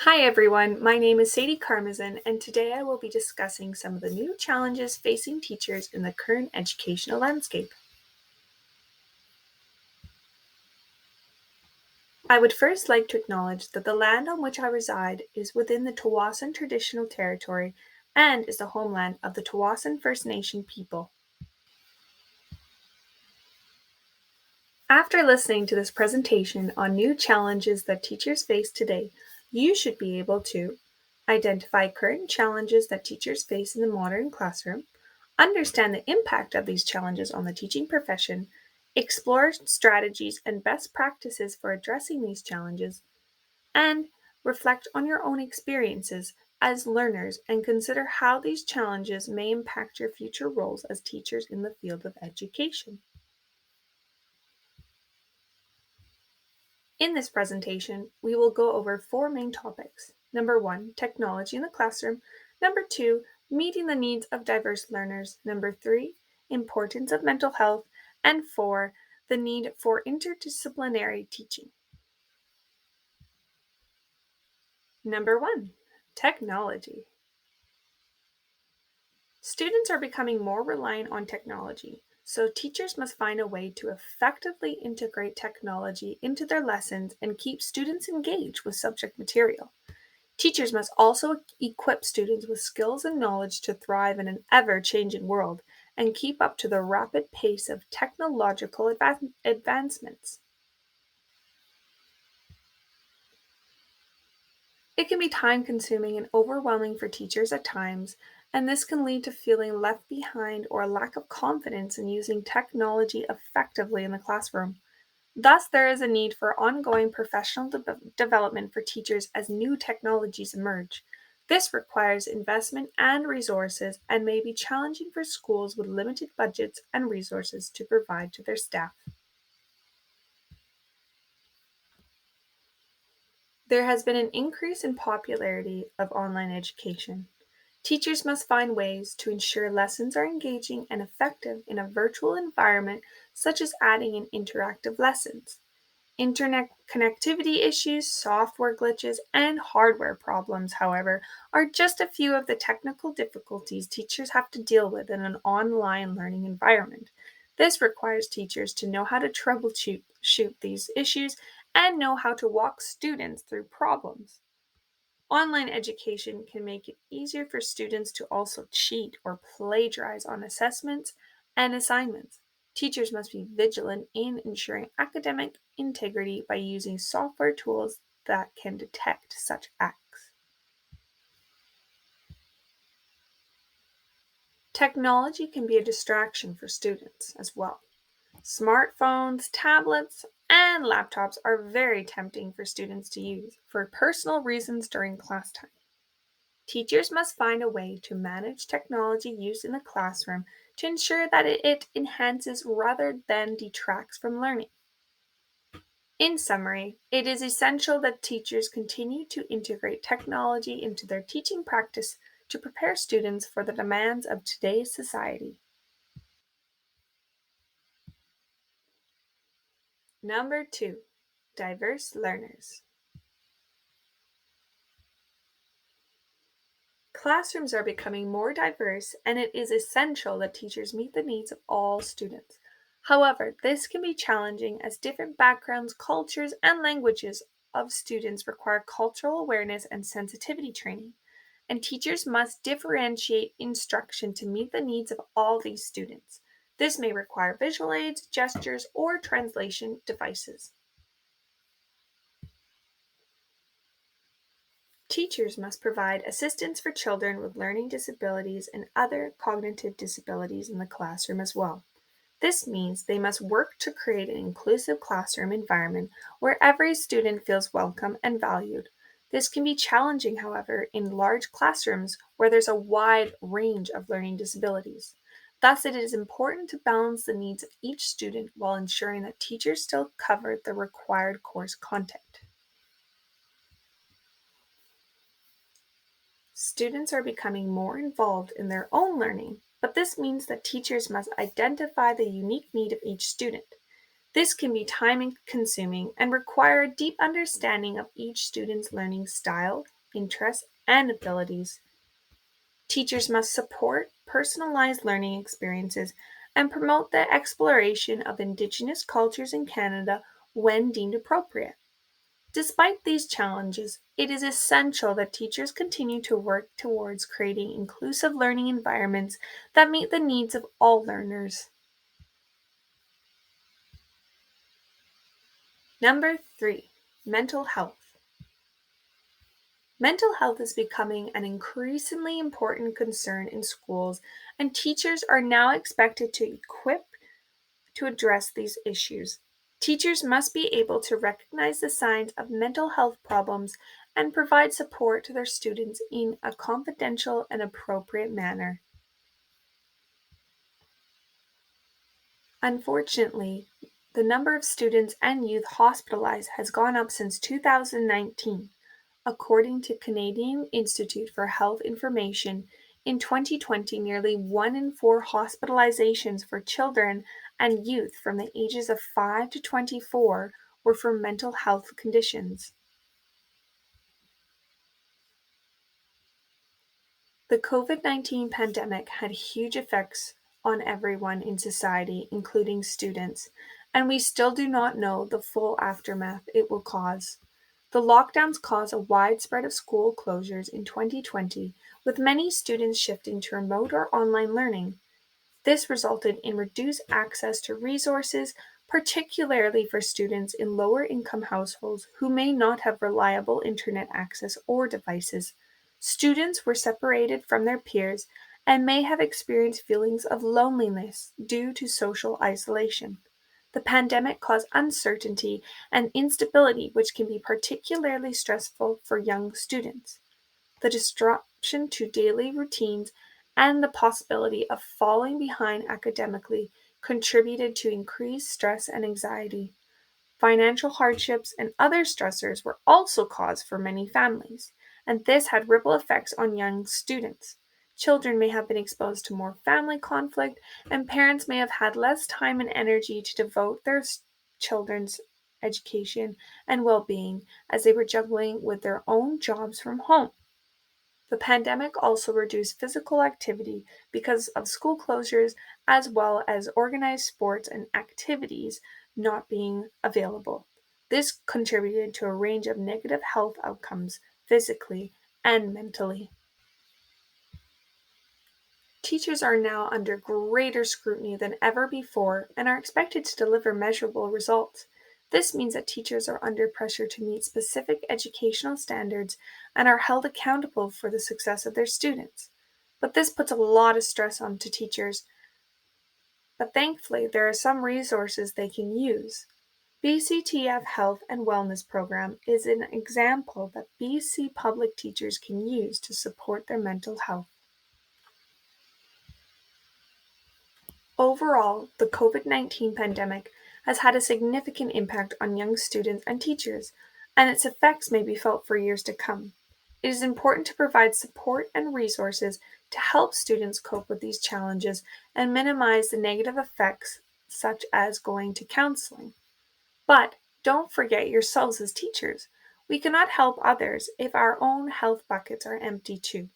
Hi everyone, my name is Sadie Karmazin, and today I will be discussing some of the new challenges facing teachers in the current educational landscape. I would first like to acknowledge that the land on which I reside is within the Tawasan Traditional Territory and is the homeland of the Tawasan First Nation people. After listening to this presentation on new challenges that teachers face today, you should be able to identify current challenges that teachers face in the modern classroom, understand the impact of these challenges on the teaching profession, explore strategies and best practices for addressing these challenges, and reflect on your own experiences as learners and consider how these challenges may impact your future roles as teachers in the field of education. In this presentation, we will go over four main topics. Number one, technology in the classroom. Number two, meeting the needs of diverse learners. Number three, importance of mental health. And four, the need for interdisciplinary teaching. Number one, technology. Students are becoming more reliant on technology, so teachers must find a way to effectively integrate technology into their lessons and keep students engaged with subject material. Teachers must also equip students with skills and knowledge to thrive in an ever-changing world and keep up to the rapid pace of technological advancements. It can be time-consuming and overwhelming for teachers at times, and this can lead to feeling left behind or a lack of confidence in using technology effectively in the classroom. Thus, there is a need for ongoing professional development for teachers as new technologies emerge. This requires investment and resources and may be challenging for schools with limited budgets and resources to provide to their staff. There has been an increase in popularity of online education. Teachers must find ways to ensure lessons are engaging and effective in a virtual environment, such as adding in interactive lessons. Internet connectivity issues, software glitches, and hardware problems, however, are just a few of the technical difficulties teachers have to deal with in an online learning environment. This requires teachers to know how to troubleshoot these issues and know how to walk students through problems. Online education can make it easier for students to also cheat or plagiarize on assessments and assignments. Teachers must be vigilant in ensuring academic integrity by using software tools that can detect such acts. Technology can be a distraction for students as well. Smartphones, tablets, and laptops are very tempting for students to use for personal reasons during class time. Teachers must find a way to manage technology use in the classroom to ensure that it enhances rather than detracts from learning. In summary, it is essential that teachers continue to integrate technology into their teaching practice to prepare students for the demands of today's society. Number two, diverse learners. Classrooms are becoming more diverse, and it is essential that teachers meet the needs of all students. However, this can be challenging as different backgrounds, cultures, and languages of students require cultural awareness and sensitivity training, and teachers must differentiate instruction to meet the needs of all these students. This may require visual aids, gestures, or translation devices. Teachers must provide assistance for children with learning disabilities and other cognitive disabilities in the classroom as well. This means they must work to create an inclusive classroom environment where every student feels welcome and valued. This can be challenging, however, in large classrooms where there's a wide range of learning disabilities. Thus, it is important to balance the needs of each student while ensuring that teachers still cover the required course content. Students are becoming more involved in their own learning, but this means that teachers must identify the unique need of each student. This can be time-consuming and require a deep understanding of each student's learning style, interests, and abilities. Teachers must support personalized learning experiences and promote the exploration of Indigenous cultures in Canada when deemed appropriate. Despite these challenges, it is essential that teachers continue to work towards creating inclusive learning environments that meet the needs of all learners. Number 3, mental health. Mental health is becoming an increasingly important concern in schools, and teachers are now expected to equip to address these issues. Teachers must be able to recognize the signs of mental health problems and provide support to their students in a confidential and appropriate manner. Unfortunately, the number of students and youth hospitalized has gone up since 2019. According to Canadian Institute for Health Information, in 2020, nearly 1 in 4 hospitalizations for children and youth from the ages of 5 to 24 were for mental health conditions. The COVID-19 pandemic had huge effects on everyone in society, including students, and we still do not know the full aftermath it will cause. The lockdowns caused a widespread of school closures in 2020, with many students shifting to remote or online learning. This resulted in reduced access to resources, particularly for students in lower income households who may not have reliable internet access or devices. Students were separated from their peers and may have experienced feelings of loneliness due to social isolation. The pandemic caused uncertainty and instability, which can be particularly stressful for young students. The disruption to daily routines and the possibility of falling behind academically contributed to increased stress and anxiety. Financial hardships and other stressors were also cause for many families, and this had ripple effects on young students. Children may have been exposed to more family conflict, and parents may have had less time and energy to devote their children's education and well being as they were juggling with their own jobs from home. The pandemic also reduced physical activity because of school closures, as well as organized sports and activities not being available. This contributed to a range of negative health outcomes physically and mentally. Teachers are now under greater scrutiny than ever before and are expected to deliver measurable results. This means that teachers are under pressure to meet specific educational standards and are held accountable for the success of their students. But this puts a lot of stress onto teachers. But thankfully, there are some resources they can use. BCTF Health and Wellness Program is an example that BC public teachers can use to support their mental health. Overall, the COVID-19 pandemic has had a significant impact on young students and teachers, and its effects may be felt for years to come. It is important to provide support and resources to help students cope with these challenges and minimize the negative effects, such as going to counseling. But don't forget yourselves as teachers. We cannot help others if our own health buckets are empty too.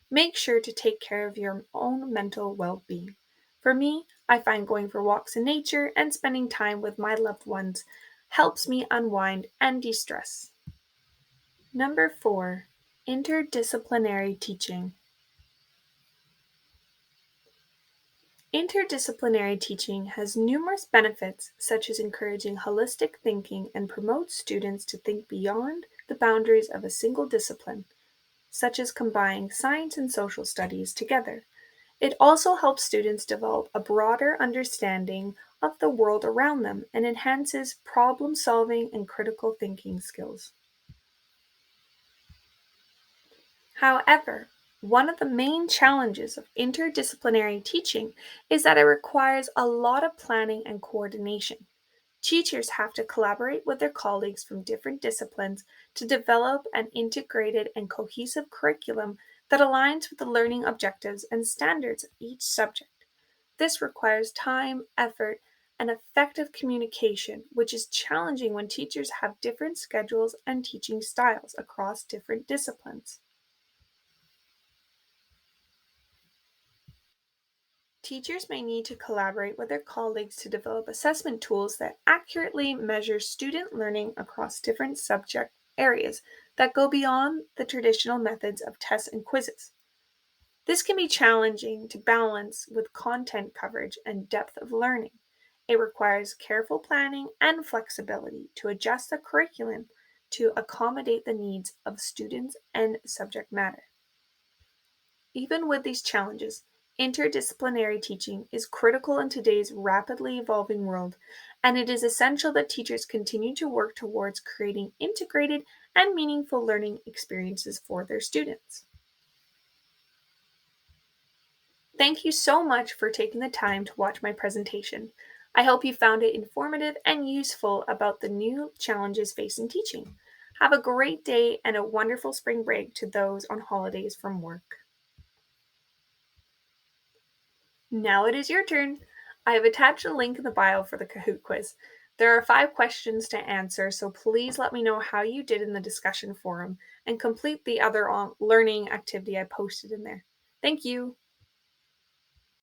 Make sure to take care of your own mental well being. For me, I find going for walks in nature and spending time with my loved ones helps me unwind and de stress. Number 4, interdisciplinary teaching. Interdisciplinary teaching has numerous benefits, such as encouraging holistic thinking and promotes students to think beyond the boundaries of a single discipline, such as combining science and social studies together. It also helps students develop a broader understanding of the world around them and enhances problem solving and critical thinking skills. However, one of the main challenges of interdisciplinary teaching is that it requires a lot of planning and coordination. Teachers have to collaborate with their colleagues from different disciplines to develop an integrated and cohesive curriculum that aligns with the learning objectives and standards of each subject. This requires time, effort, and effective communication, which is challenging when teachers have different schedules and teaching styles across different disciplines. Teachers may need to collaborate with their colleagues to develop assessment tools that accurately measure student learning across different subject areas that go beyond the traditional methods of tests and quizzes. This can be challenging to balance with content coverage and depth of learning. It requires careful planning and flexibility to adjust the curriculum to accommodate the needs of students and subject matter. Even with these challenges, interdisciplinary teaching is critical in today's rapidly evolving world, and it is essential that teachers continue to work towards creating integrated and meaningful learning experiences for their students. Thank you so much for taking the time to watch my presentation. I hope you found it informative and useful about the new challenges facing teaching. Have a great day and a wonderful spring break to those on holidays from work. Now it is your turn. I have attached a link in the bio for the Kahoot quiz. There are 5 questions to answer, so please let me know how you did in the discussion forum and complete the other learning activity I posted in there. Thank you.